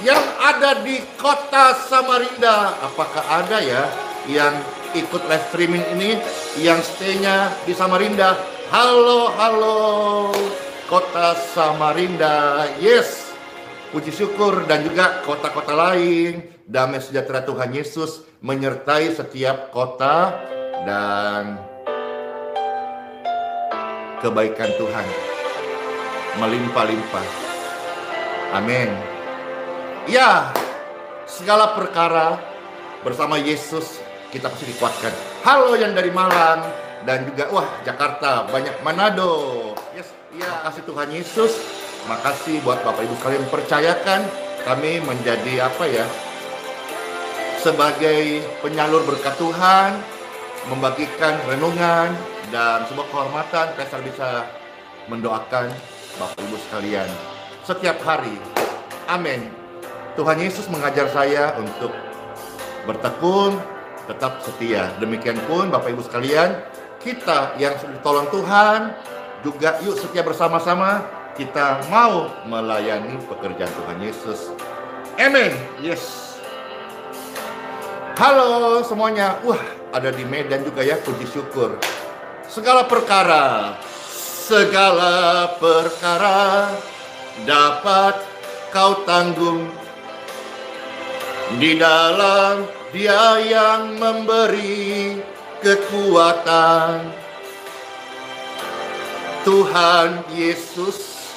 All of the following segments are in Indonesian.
yang ada di kota Samarinda. Apakah ada ya yang ikut live streaming ini yang stay-nya di Samarinda? Halo, halo, kota Samarinda. Yes, puji syukur, dan juga kota-kota lain. Damai sejahtera Tuhan Yesus menyertai setiap kota, dan kebaikan Tuhan melimpah-limpah. Amin. Ya, segala perkara bersama Yesus kita pasti dikuatkan. Halo yang dari Malang dan juga Jakarta, banyak Manado. Yes, ya, kasih Tuhan Yesus. Makasih buat Bapak Ibu sekalian percayakan kami menjadi sebagai penyalur berkat Tuhan, membagikan renungan dan sebuah kehormatan Pastor bisa mendoakan Bapak Ibu sekalian setiap hari. Amin. Tuhan Yesus mengajar saya untuk bertekun, tetap setia. Demikian pun Bapak Ibu sekalian, kita yang sudah ditolong Tuhan juga yuk setia bersama-sama, kita mau melayani pekerjaan Tuhan Yesus. Amin. Yes. Halo semuanya. Ada di Medan juga ya, puji syukur. Segala perkara dapat kau tanggung di dalam Dia yang memberi kekuatan. Tuhan Yesus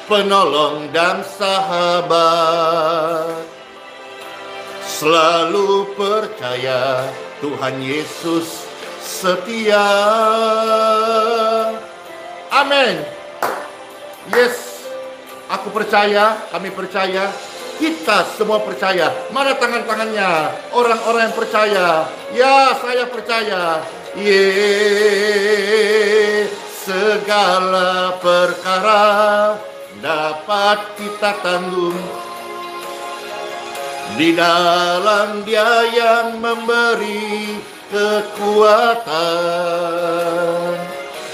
penolong dan sahabat. Selalu percaya Tuhan Yesus setia. Amin. Yes, aku percaya, kami percaya, kita semua percaya. Mana tangan-tangannya orang-orang yang percaya? Ya, saya percaya. Segala perkara dapat kita tanggung di dalam Dia yang memberi kekuatan.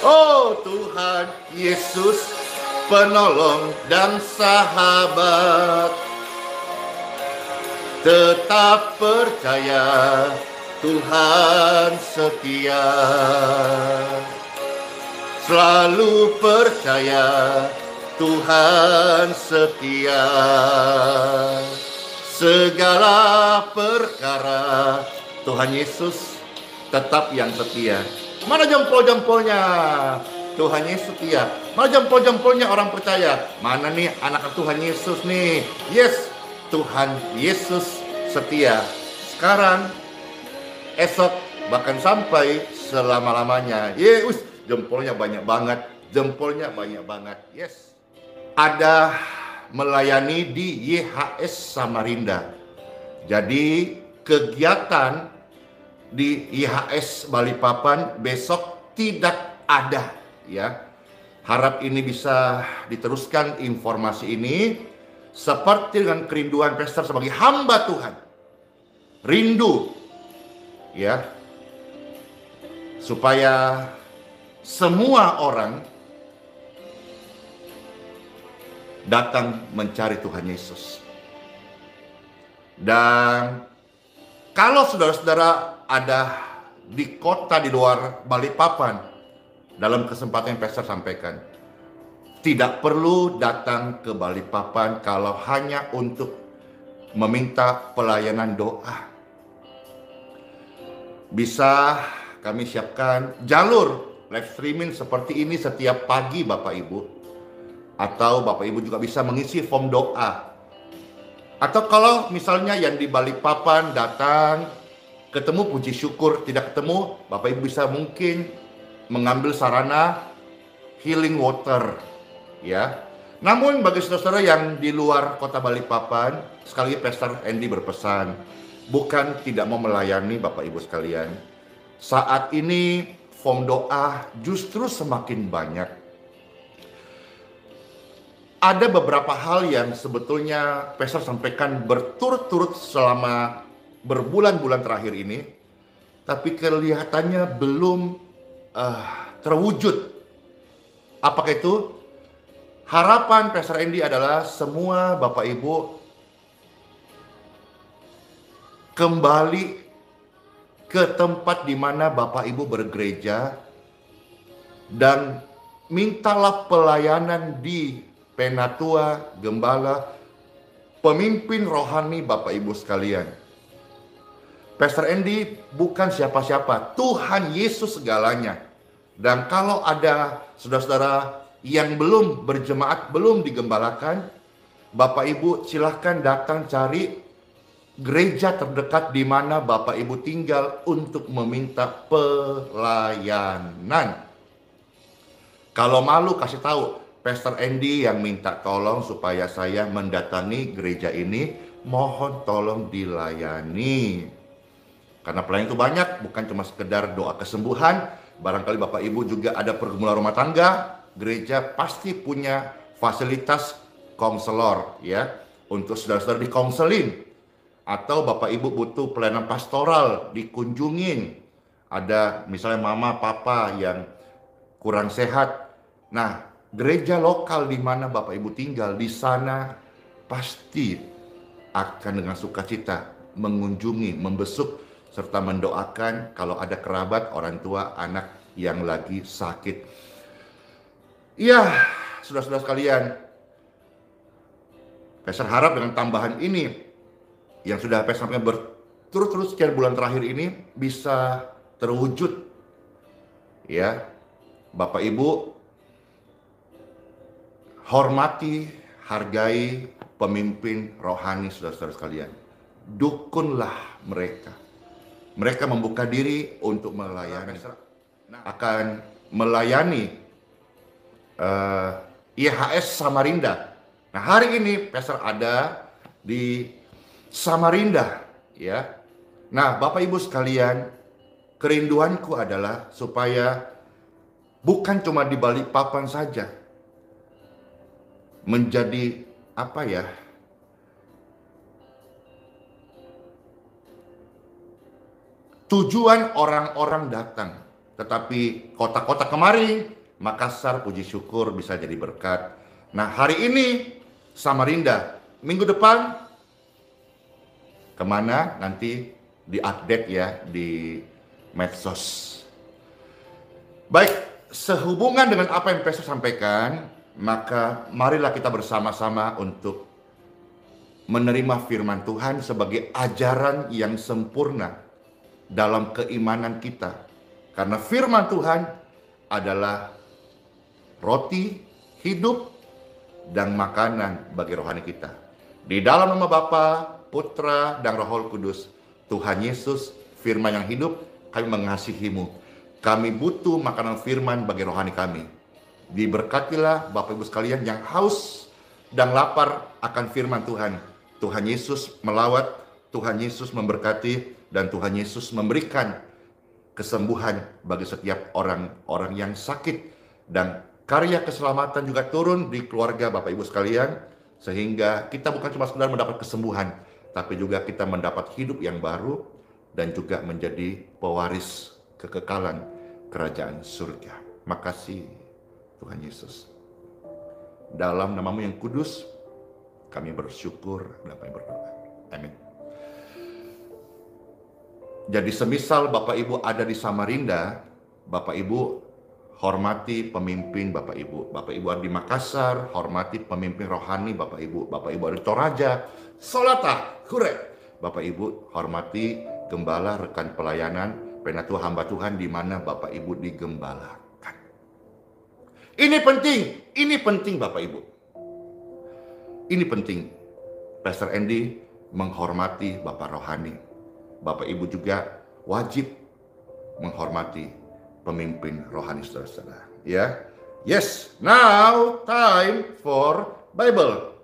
Oh Tuhan Yesus penolong dan sahabat. Tetap percaya Tuhan setia. Selalu percaya Tuhan setia. Segala perkara Tuhan Yesus tetap yang setia. Mana jempol-jempolnya? Tuhan Yesus setia. Mana jempol-jempolnya orang percaya? Mana nih anak Tuhan Yesus nih? Yes, Tuhan Yesus setia. Sekarang, esok, bahkan sampai selama-lamanya. Jempolnya banyak banget. Jempolnya banyak banget. Yes. Ada melayani di YHS Samarinda. Jadi kegiatan di YHS Balikpapan besok tidak ada ya. Harap ini bisa diteruskan informasi ini seperti dengan kerinduan Pastor sebagai hamba Tuhan. Rindu ya, supaya semua orang datang mencari Tuhan Yesus. Dan kalau saudara-saudara ada di kota di luar Balikpapan, dalam kesempatan yang Pastor sampaikan, tidak perlu datang ke Balikpapan kalau hanya untuk meminta pelayanan doa. Bisa kami siapkan jalur live streaming seperti ini setiap pagi Bapak Ibu. Atau Bapak Ibu juga bisa mengisi form doa. Atau kalau misalnya yang di Balikpapan datang, ketemu puji syukur, tidak ketemu, Bapak Ibu bisa mungkin mengambil sarana healing water. Ya. Namun bagi saudara-saudara yang di luar kota Balikpapan, sekali Pastor Andy berpesan, bukan tidak mau melayani Bapak Ibu sekalian. Saat ini form doa justru semakin banyak. Ada beberapa hal yang sebetulnya Pastor sampaikan berturut-turut selama berbulan-bulan terakhir ini, tapi kelihatannya belum terwujud. Apakah itu? Harapan Pastor Andy adalah semua Bapak Ibu kembali ke tempat di mana Bapak Ibu bergereja dan mintalah pelayanan di penatua, gembala, pemimpin rohani Bapak Ibu sekalian. Pastor Andy bukan siapa-siapa, Tuhan Yesus segalanya. Dan kalau ada saudara-saudara yang belum berjemaat, belum digembalakan, Bapak Ibu silahkan datang cari gereja terdekat di mana Bapak Ibu tinggal untuk meminta pelayanan. Kalau malu kasih tahu, Pastor Andy yang minta tolong supaya saya mendatangi gereja ini, mohon tolong dilayani. Karena pelayan itu banyak, bukan cuma sekedar doa kesembuhan. Barangkali Bapak Ibu juga ada pergumulan rumah tangga, gereja pasti punya fasilitas konselor ya, untuk saudara-saudara dikonselin. Atau Bapak Ibu butuh pelayanan pastoral, dikunjungin. Ada misalnya mama, papa yang kurang sehat. Nah, gereja lokal di mana Bapak Ibu tinggal, di sana pasti akan dengan sukacita mengunjungi, membesuk, serta mendoakan kalau ada kerabat, orang tua, anak yang lagi sakit. Iya, saudara-saudara sekalian, Pastor harap dengan tambahan ini, yang sudah Pastor sampaikan berturut-turut sekian bulan terakhir ini, bisa terwujud. Ya, Bapak Ibu, hormati, hargai pemimpin rohani saudara-saudara sekalian. Dukunlah mereka. Mereka membuka diri untuk melayani. Akan melayani IHS Samarinda. Nah, hari ini Pastor ada di Samarinda, ya. Nah, Bapak Ibu sekalian, kerinduanku adalah supaya bukan cuma di Balikpapan saja menjadi apa ya? Tujuan orang-orang datang, tetapi kota-kota kemarin, Makassar, puji syukur bisa jadi berkat. Nah, hari ini Samarinda, minggu depan kemana nanti diupdate ya di medsos. Baik, sehubungan dengan apa yang Pastor sampaikan, maka marilah kita bersama-sama untuk menerima firman Tuhan sebagai ajaran yang sempurna dalam keimanan kita. Karena firman Tuhan adalah roti hidup dan makanan bagi rohani kita. Di dalam nama Bapa, Putra, dan Roh Kudus, Tuhan Yesus, firman yang hidup, kami mengasihimu. Kami butuh makanan firman bagi rohani kami. Diberkatilah Bapak Ibu sekalian yang haus dan lapar akan firman Tuhan. Tuhan Yesus melawat, Tuhan Yesus memberkati, dan Tuhan Yesus memberikan kesembuhan bagi setiap orang-orang yang sakit. Dan karya keselamatan juga turun di keluarga Bapak Ibu sekalian, sehingga kita bukan cuma sekedar mendapat kesembuhan, tapi juga kita mendapat hidup yang baru dan juga menjadi pewaris kekekalan kerajaan surga. Makasih Tuhan Yesus. Dalam namamu yang kudus, kami bersyukur dan kami berdoa. Amin. Jadi semisal Bapak Ibu ada di Samarinda, Bapak Ibu hormati pemimpin Bapak Ibu. Bapak Ibu ada di Makassar, hormati pemimpin rohani Bapak Ibu. Bapak Ibu ada di Toraja, Solata, Hure. Bapak Ibu hormati gembala, rekan pelayanan, penatua hamba Tuhan di mana Bapak Ibu digembalakan. Ini penting Bapak Ibu. Ini penting. Pastor Andy menghormati Bapak rohani. Bapak Ibu juga wajib menghormati pemimpin rohani saudara-saudara. Ya, yes. Now time for Bible.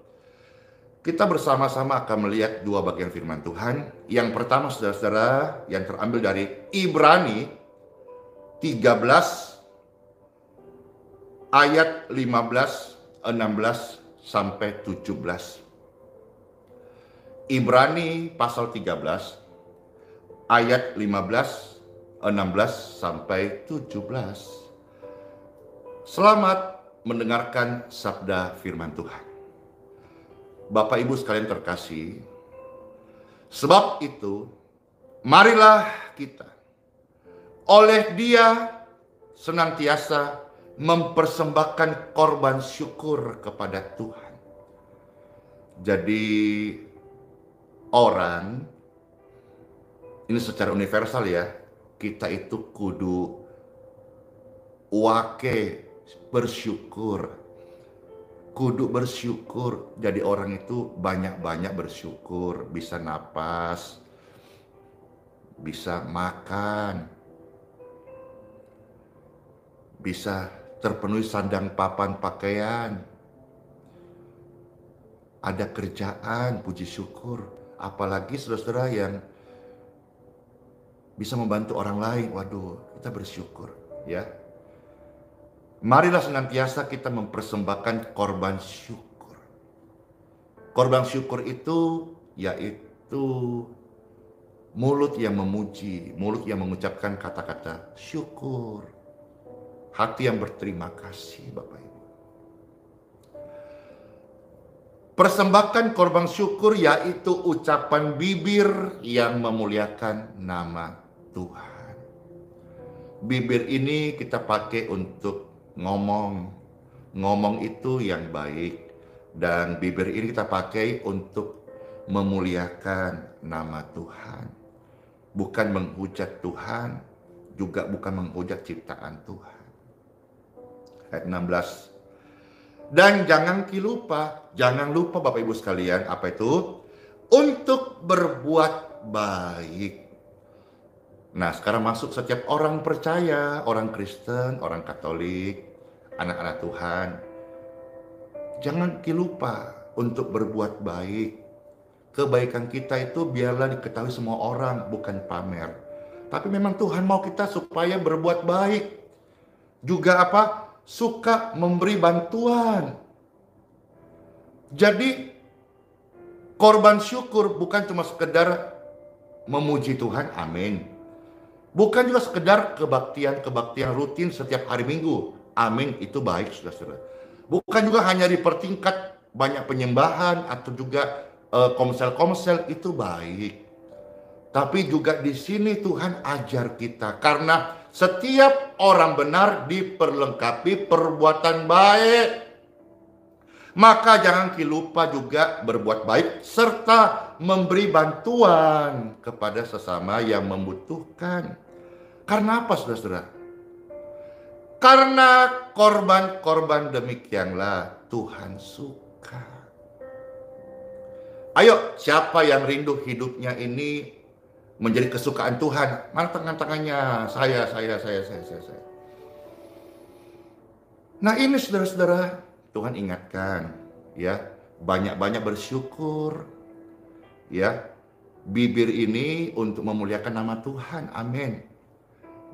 Kita bersama-sama akan melihat dua bagian firman Tuhan. Yang pertama saudara-saudara yang terambil dari Ibrani 13 ayat 15, 16 sampai 17. Ibrani pasal 13 ayat 15, 16 sampai 17. Selamat mendengarkan sabda firman Tuhan. Bapak Ibu sekalian terkasih, sebab itu marilah kita oleh Dia senantiasa mempersembahkan korban syukur kepada Tuhan. Jadi orang, ini secara universal ya, kita itu kudu bersyukur. Kudu bersyukur. Jadi orang itu banyak-banyak bersyukur. Bisa napas, bisa makan, bisa terpenuhi sandang papan pakaian, ada kerjaan, puji syukur. Apalagi saudara-saudara yang bisa membantu orang lain, waduh, kita bersyukur ya. Marilah senantiasa kita mempersembahkan korban syukur. Korban syukur itu yaitu mulut yang memuji, mulut yang mengucapkan kata-kata syukur, hati yang berterima kasih, Bapak Ibu. Persembahkan korban syukur yaitu ucapan bibir yang memuliakan nama Tuhan. Bibir ini kita pakai untuk ngomong itu yang baik, dan bibir ini kita pakai untuk memuliakan nama Tuhan, bukan menghujat Tuhan, juga bukan menghujat ciptaan Tuhan. Ayat 16. Dan jangan lupa Bapak Ibu sekalian, apa itu? Untuk berbuat baik. Nah, sekarang masuk setiap orang percaya, orang Kristen, orang Katolik, anak-anak Tuhan. Jangan lupa untuk berbuat baik. Kebaikan kita itu biarlah diketahui semua orang, bukan pamer. Tapi memang Tuhan mau kita supaya berbuat baik. Juga apa? Suka memberi bantuan. Jadi korban syukur bukan cuma sekedar memuji Tuhan, amin. Bukan juga sekedar kebaktian rutin setiap hari Minggu. Amin, itu baik saudara-saudara. Bukan juga hanya dipertingkat banyak penyembahan atau juga komsel-komsel, itu baik. Tapi juga di sini Tuhan ajar kita, karena setiap orang benar diperlengkapi perbuatan baik. Maka jangan lupa juga berbuat baik serta memberi bantuan kepada sesama yang membutuhkan. Karena apa saudara-saudara? Karena korban-korban demikianlah Tuhan suka. Ayo, siapa yang rindu hidupnya ini menjadi kesukaan Tuhan? Mana tangan-tangannya? Saya. Nah ini saudara-saudara, Tuhan ingatkan ya, banyak-banyak bersyukur ya. Bibir ini untuk memuliakan nama Tuhan, amin.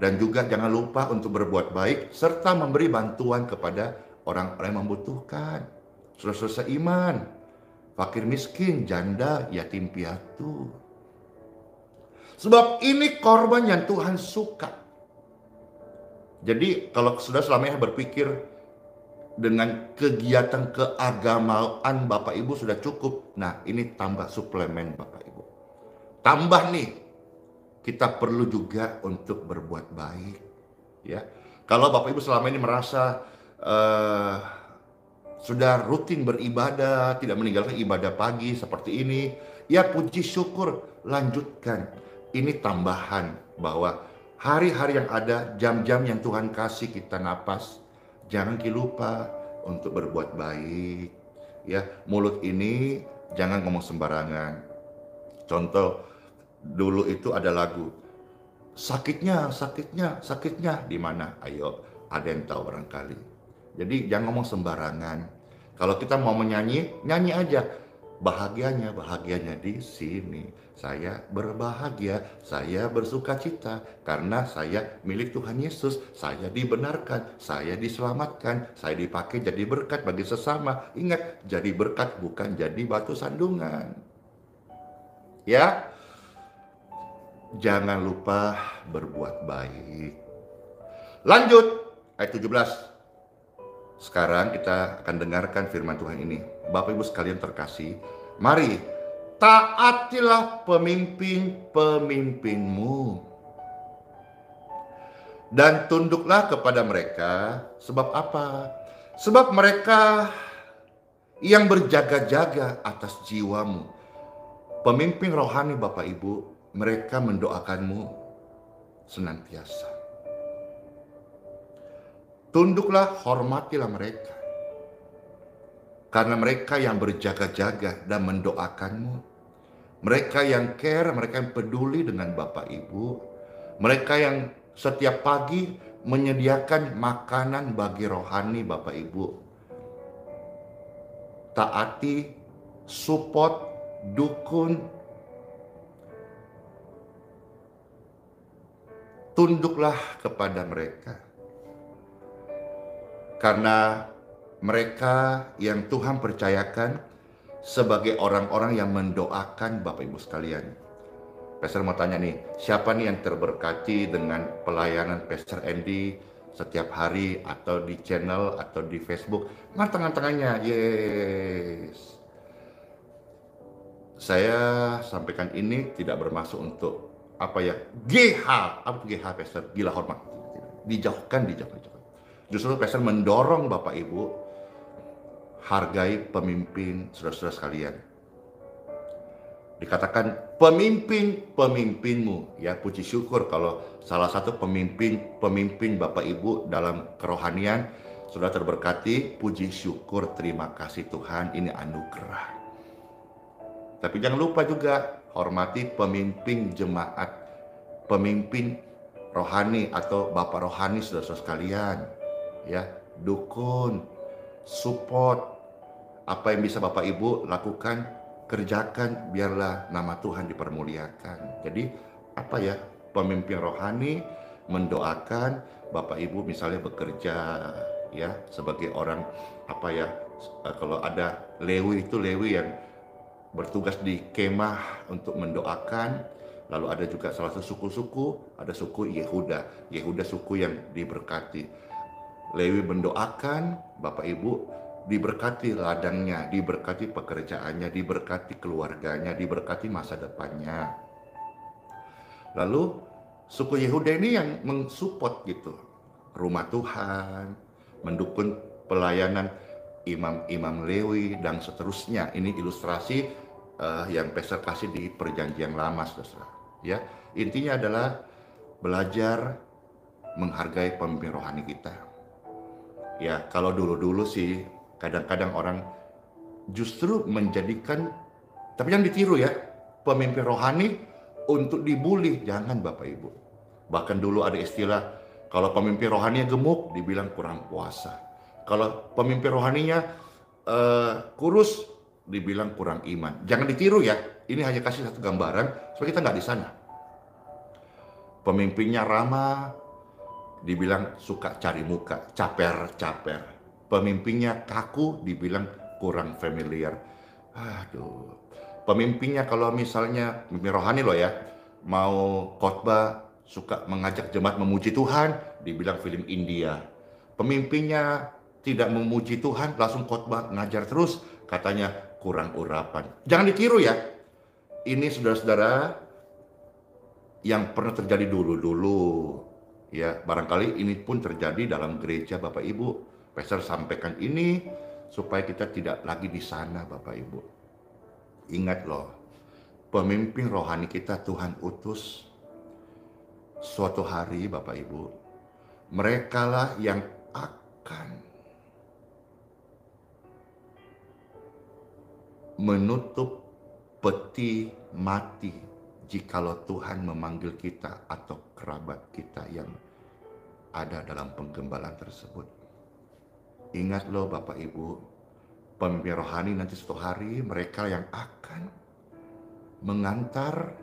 Dan juga jangan lupa untuk berbuat baik serta memberi bantuan kepada orang-orang yang membutuhkan. Saudara-saudara seiman, fakir miskin, janda, yatim piatu. Sebab ini korban yang Tuhan suka. Jadi kalau sudah selama ini berpikir dengan kegiatan keagamaan Bapak Ibu sudah cukup. Nah ini tambah suplemen Bapak Ibu. Tambah nih, kita perlu juga untuk berbuat baik. Ya, kalau Bapak Ibu selama ini merasa sudah rutin beribadah, tidak meninggalkan ibadah pagi seperti ini, ya puji syukur, lanjutkan. Ini tambahan bahwa hari-hari yang ada, jam-jam yang Tuhan kasih kita napas, jangan lupa untuk berbuat baik. Ya, mulut ini jangan ngomong sembarangan. Contoh, dulu itu ada lagu, sakitnya di mana? Ayo, ada yang tahu barangkali. Jadi jangan ngomong sembarangan. Kalau kita mau menyanyi, nyanyi aja. Bahagianya di sini. Saya berbahagia, saya bersuka cita karena saya milik Tuhan Yesus. Saya dibenarkan, saya diselamatkan, saya dipakai jadi berkat bagi sesama. Ingat, jadi berkat bukan jadi batu sandungan. Ya. Jangan lupa berbuat baik. Lanjut, ayat 17. Sekarang kita akan dengarkan firman Tuhan ini. Bapak Ibu sekalian terkasih, mari taatilah pemimpin-pemimpinmu dan tunduklah kepada mereka. Sebab apa? Sebab mereka yang berjaga-jaga atas jiwamu. Pemimpin rohani Bapak Ibu, mereka mendoakanmu senantiasa. Tunduklah, hormatilah mereka. Karena mereka yang berjaga-jaga dan mendoakanmu. Mereka yang care, mereka yang peduli dengan Bapak Ibu. Mereka yang setiap pagi menyediakan makanan bagi rohani Bapak Ibu. Taati, support, dukun. Tunduklah kepada mereka. Karena mereka yang Tuhan percayakan sebagai orang-orang yang mendoakan Bapak Ibu sekalian. Pastor mau tanya nih, siapa nih yang terberkati dengan pelayanan Pastor Andy setiap hari atau di channel atau di Facebook? Tangan-tangannya, yes. Saya sampaikan ini tidak bermaksud untuk GH, apa GH Pastor? Gila hormat. Dijauhkan. Justru Pastor mendorong Bapak Ibu hargai pemimpin saudara-saudara sekalian. Dikatakan pemimpin-pemimpinmu, ya puji syukur kalau salah satu pemimpin Bapak Ibu dalam kerohanian sudah terberkati, puji syukur, terima kasih Tuhan, ini anugerah. Tapi jangan lupa juga hormati pemimpin jemaat, pemimpin rohani atau Bapak rohani saudara-saudara sekalian. Ya, dukun, support, apa yang bisa Bapak Ibu lakukan, kerjakan, biarlah nama Tuhan dipermuliakan. Jadi pemimpin rohani mendoakan Bapak Ibu misalnya bekerja ya sebagai orang kalau ada Lewi yang bertugas di kemah untuk mendoakan. Lalu ada juga salah satu suku-suku, ada suku Yehuda suku yang diberkati. Lewi mendoakan, Bapak Ibu diberkati ladangnya, diberkati pekerjaannya, diberkati keluarganya, diberkati masa depannya. Lalu suku Yehuda ini yang mensupport gitu, rumah Tuhan, mendukung pelayanan imam-imam Lewi dan seterusnya. Ini ilustrasi yang Pastor kasih di Perjanjian Lama, saudara. Ya, intinya adalah belajar menghargai pemimpin rohani kita. Ya, kalau dulu-dulu sih kadang-kadang orang justru menjadikan, tapi jangan ditiru ya, pemimpin rohani untuk dibully, jangan Bapak Ibu. Bahkan dulu ada istilah, kalau pemimpin rohaninya gemuk, dibilang kurang puasa. Kalau pemimpin rohaninya kurus, dibilang kurang iman. Jangan ditiru ya, ini hanya kasih satu gambaran, supaya kita nggak di sana. Pemimpinnya ramah, dibilang suka cari muka, caper. Pemimpinnya kaku, dibilang kurang familiar. Aduh. Pemimpinnya kalau misalnya pemimpin rohani loh ya, mau khotbah suka mengajak jemaat memuji Tuhan, dibilang film India. Pemimpinnya tidak memuji Tuhan, langsung khotbah ngajar terus, katanya kurang urapan. Jangan ditiru ya. Ini saudara-saudara yang pernah terjadi dulu-dulu. Ya, barangkali ini pun terjadi dalam gereja Bapak Ibu. Pastor sampaikan ini supaya kita tidak lagi di sana Bapak Ibu. Ingat loh, pemimpin rohani kita Tuhan utus suatu hari Bapak Ibu. Merekalah yang akan menutup peti mati jikalau Tuhan memanggil kita atau kerabat kita yang ada dalam penggembalaan tersebut. Ingat loh Bapak Ibu, pemimpin rohani nanti suatu hari mereka yang akan mengantar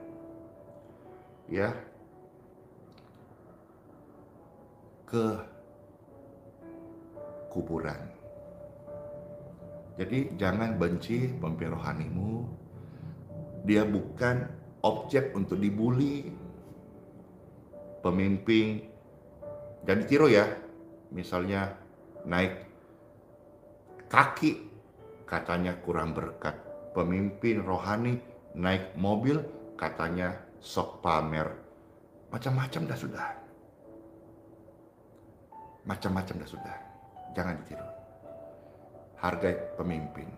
ya ke kuburan. Jadi jangan benci pemimpin rohanimu. Dia bukan objek untuk dibully. Pemimpin, jangan ditiru ya. Misalnya naik kaki, katanya kurang berkat. Pemimpin rohani naik mobil katanya sok pamer. Macam-macam dah sudah. Macam-macam dah sudah. Jangan ditiru. Hargai pemimpin.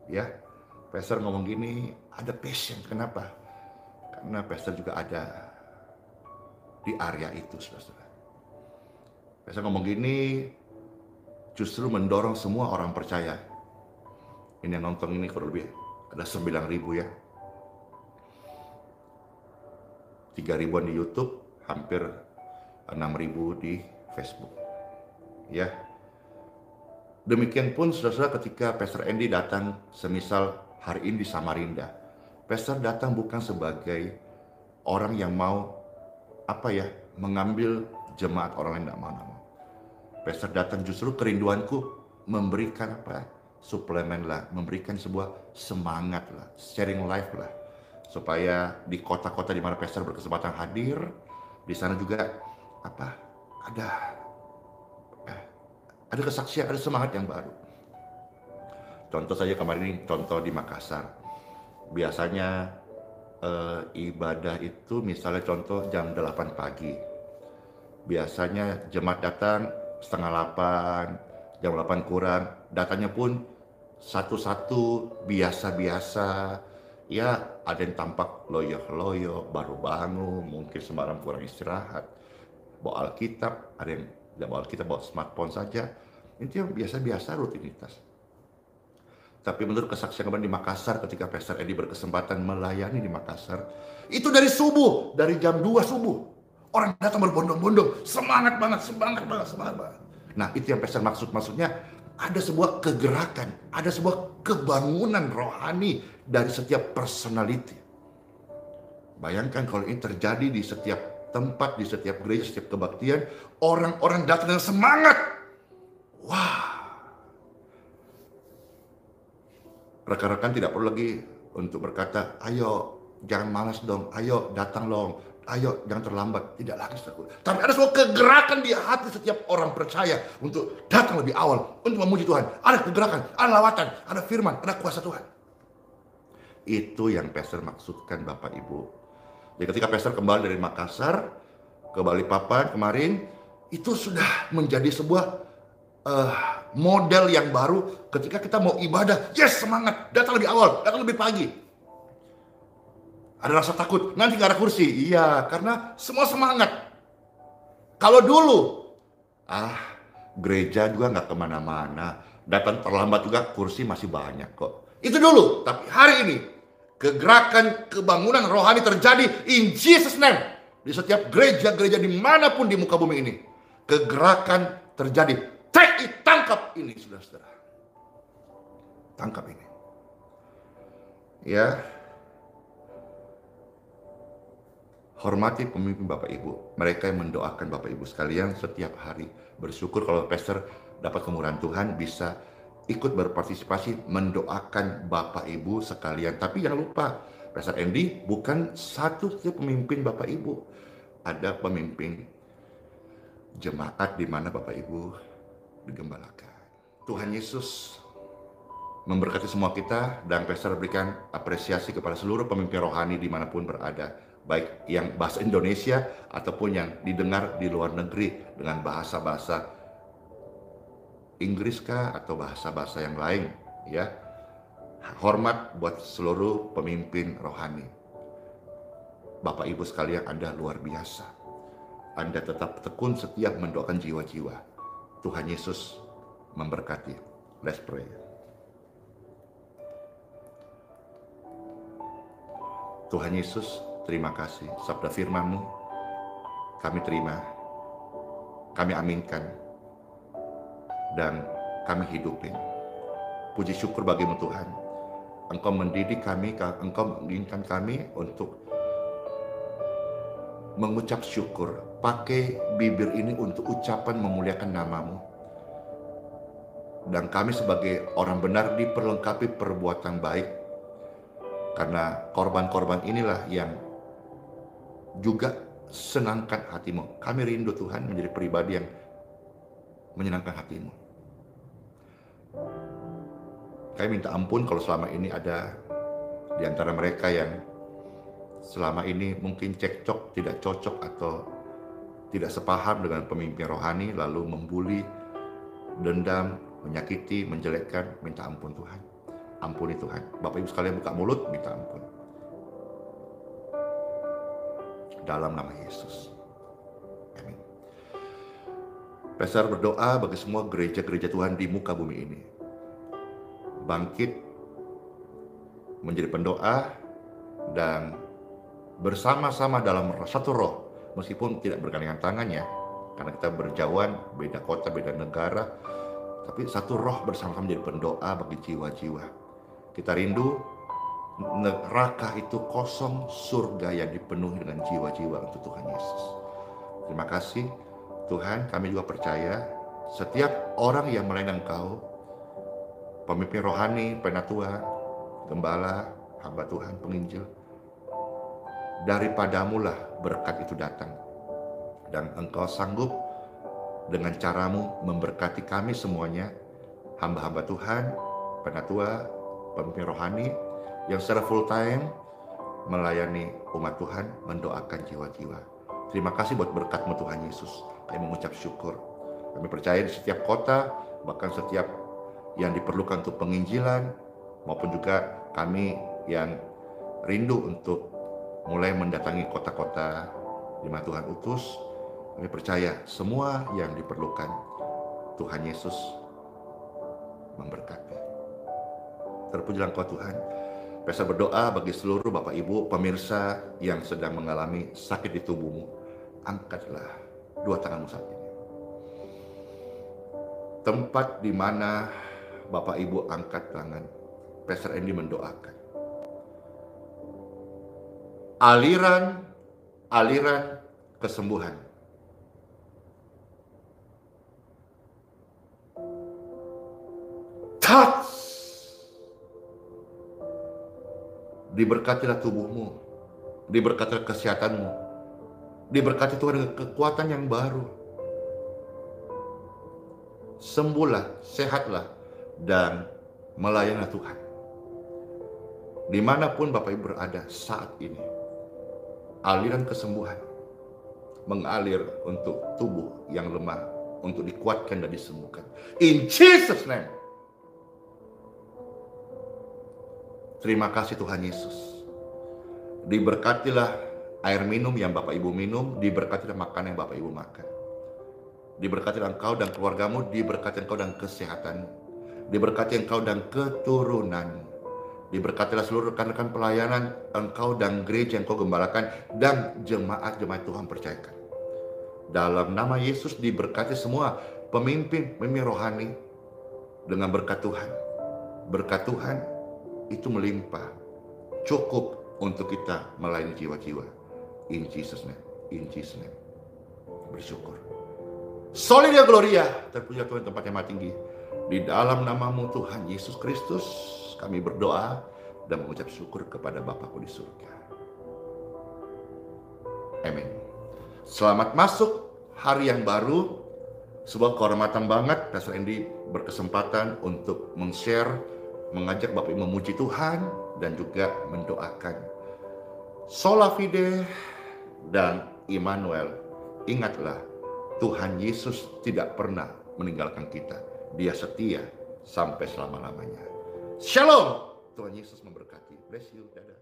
Ya, pastor ngomong gini, ada passion. Kenapa? Karena pastor juga ada di area itu, saudara. Pastor ngomong gini, justru mendorong semua orang percaya. Ini yang nonton ini kurang lebih ada 9.000 ya. 3.000-an di YouTube, hampir 6.000 di Facebook. Ya. Demikian pun saudara ketika Pastor Andy datang semisal hari ini di Samarinda. Pastor datang bukan sebagai orang yang mau mengambil jemaat orang lain, tidak mau. Pastor datang justru kerinduanku memberikan suplemen lah, memberikan sebuah semangat lah, sharing life lah, supaya di kota-kota di mana pastor berkesempatan hadir, di sana juga ada kesaksian, ada semangat yang baru. Contoh saja kemarin ini, contoh di Makassar. Biasanya ibadah itu misalnya contoh jam 8 pagi. Biasanya jemaat datang setengah 8, jam 8 kurang. Datanya pun satu-satu, biasa-biasa. Ya, ada yang tampak loyo-loyo, baru bangun, mungkin semalam kurang istirahat. Bawa Alkitab, ada yang tidak bawa Alkitab, bawa smartphone saja. Itu yang biasa-biasa rutinitas. Tapi menurut kesaksian kemarin di Makassar, ketika Pastor Edi berkesempatan melayani di Makassar, itu dari subuh, dari jam 2 subuh. Orang datang berbondong-bondong, semangat banget. Nah, itu yang Pastor maksudnya ada sebuah kegerakan, ada sebuah kebangunan rohani dari setiap personality. Bayangkan kalau ini terjadi di setiap tempat, di setiap gereja, setiap kebaktian, orang-orang datang dengan semangat. Wah. Rekan-rekan tidak perlu lagi untuk berkata, ayo jangan malas dong, ayo datang dong, ayo jangan terlambat. Tidak lagi. Tapi ada sebuah kegerakan di hati setiap orang percaya untuk datang lebih awal, untuk memuji Tuhan. Ada kegerakan, ada lawatan, ada firman, ada kuasa Tuhan. Itu yang Pastor maksudkan Bapak Ibu. Jadi ketika Pastor kembali dari Makassar ke Balikpapan kemarin, itu sudah menjadi sebuah model yang baru ketika kita mau ibadah. Yes, semangat, datang lebih awal, datang lebih pagi. Ada rasa takut, nanti gak ada kursi. Iya, karena semua semangat. Kalau dulu, gereja juga gak kemana-mana, datang terlambat juga, kursi masih banyak kok. Itu dulu, tapi hari ini kegerakan kebangunan rohani terjadi in Jesus name. Di setiap gereja-gereja dimanapun di muka bumi ini, kegerakan terjadi. Take it, tangkap ini, saudara-saudara. Tangkap ini. Ya. Hormati pemimpin Bapak Ibu. Mereka yang mendoakan Bapak Ibu sekalian setiap hari. Bersyukur kalau Pastor dapat kemurahan Tuhan bisa ikut berpartisipasi mendoakan Bapak Ibu sekalian. Tapi jangan lupa, Pastor Andy bukan satu pemimpin Bapak Ibu. Ada pemimpin jemaat di mana Bapak Ibu digembalakan. Tuhan Yesus memberkati semua kita, dan Pastor berikan apresiasi kepada seluruh pemimpin rohani dimanapun berada, baik yang bahasa Indonesia ataupun yang didengar di luar negeri dengan bahasa-bahasa Inggris kah atau bahasa-bahasa yang lain, ya. Hormat buat seluruh pemimpin rohani. Bapak Ibu sekalian, Anda luar biasa. Anda tetap tekun setiap mendoakan jiwa-jiwa. Tuhan Yesus memberkati. Let's pray. Tuhan Yesus, terima kasih. Sabda firman-Mu kami terima, kami aminkan, dan kami hidupin. Puji syukur bagi-Mu Tuhan. Engkau mendidik kami, Engkau menginginkan kami untuk mengucap syukur. Pakai bibir ini untuk ucapan memuliakan nama-Mu. Dan kami sebagai orang benar diperlengkapi perbuatan baik. Karena korban-korban inilah yang juga senangkan hati-Mu. Kami rindu Tuhan menjadi pribadi yang menyenangkan hati-Mu. Kami minta ampun kalau selama ini ada Di antara mereka yang selama ini mungkin cekcok, tidak cocok atau tidak sepaham dengan pemimpin rohani, lalu membuli, dendam, menyakiti, menjelekkan, minta ampun Tuhan. Ampuni Tuhan. Bapak Ibu sekalian buka mulut, minta ampun. Dalam nama Yesus. Amin. Pastor berdoa bagi semua gereja-gereja Tuhan di muka bumi ini. Bangkit menjadi pendoa dan bersama-sama dalam satu roh, meskipun tidak bergandengan tangan ya, karena kita berjauhan, beda kota, beda negara, tapi satu roh bersama-sama menjadi pendoa bagi jiwa-jiwa. Kita rindu neraka itu kosong, surga yang dipenuhi dengan jiwa-jiwa untuk Tuhan Yesus. Terima kasih Tuhan, kami juga percaya setiap orang yang melayani Engkau, pemimpin rohani, penatua, gembala, hamba Tuhan, penginjil, daripadamu-lah berkat itu datang. Dan Engkau sanggup dengan caramu memberkati kami semuanya, hamba-hamba Tuhan, penatua, pemimpin rohani, yang secara full time melayani umat Tuhan, mendoakan jiwa-jiwa. Terima kasih buat berkat-Mu Tuhan Yesus. Kami mengucap syukur. Kami percaya di setiap kota, bahkan setiap yang diperlukan untuk penginjilan, maupun juga kami yang rindu untuk mulai mendatangi kota-kota di mana Tuhan utus, kami percaya semua yang diperlukan Tuhan Yesus memberkati. Terpujilah Engkau Tuhan. Saya berdoa bagi seluruh Bapak Ibu pemirsa yang sedang mengalami sakit di tubuhmu. Angkatlah dua tanganmu saat ini. Tempat di mana Bapak Ibu angkat tangan, Pastor Andy mendoakan. Aliran kesembuhan. Touch. Diberkatilah tubuhmu, diberkatilah kesehatanmu, diberkati Tuhan dengan kekuatan yang baru. Sembuhlah, sehatlah, dan melayanilah Tuhan. Dimanapun Bapak Ibu berada saat ini, aliran kesembuhan mengalir untuk tubuh yang lemah, untuk dikuatkan dan disembuhkan. In Jesus' name. Terima kasih Tuhan Yesus. Diberkatilah air minum yang Bapak Ibu minum, diberkatilah makanan yang Bapak Ibu makan. Diberkatilah engkau dan keluargamu, diberkati engkau dan kesehatanmu, diberkati engkau dan keturunanmu, diberkatilah seluruh rekan-rekan pelayanan engkau dan gereja yang engkau gembalakan dan jemaat-jemaat Tuhan percayakan. Dalam nama Yesus diberkati semua pemimpin rohani dengan berkat Tuhan. Berkat Tuhan itu melimpah, cukup untuk kita melayani jiwa-jiwa. In Jesus' name, in Jesus' name. Bersyukur. Solidia Gloria, terpujilah Tuhan tempat yang maha tinggi. Di dalam namamu Tuhan Yesus Kristus, kami berdoa dan mengucap syukur kepada Bapakku di surga. Amin. Selamat masuk hari yang baru. Sebuah kehormatan banget Pastor Andy berkesempatan untuk men-share, mengajak Bapak Ibu memuji Tuhan dan juga mendoakan. Sola Fide dan Immanuel. Ingatlah, Tuhan Yesus tidak pernah meninggalkan kita. Dia setia sampai selama-lamanya. Shalom. Tuhan Yesus memberkati. Bless you. Dadah.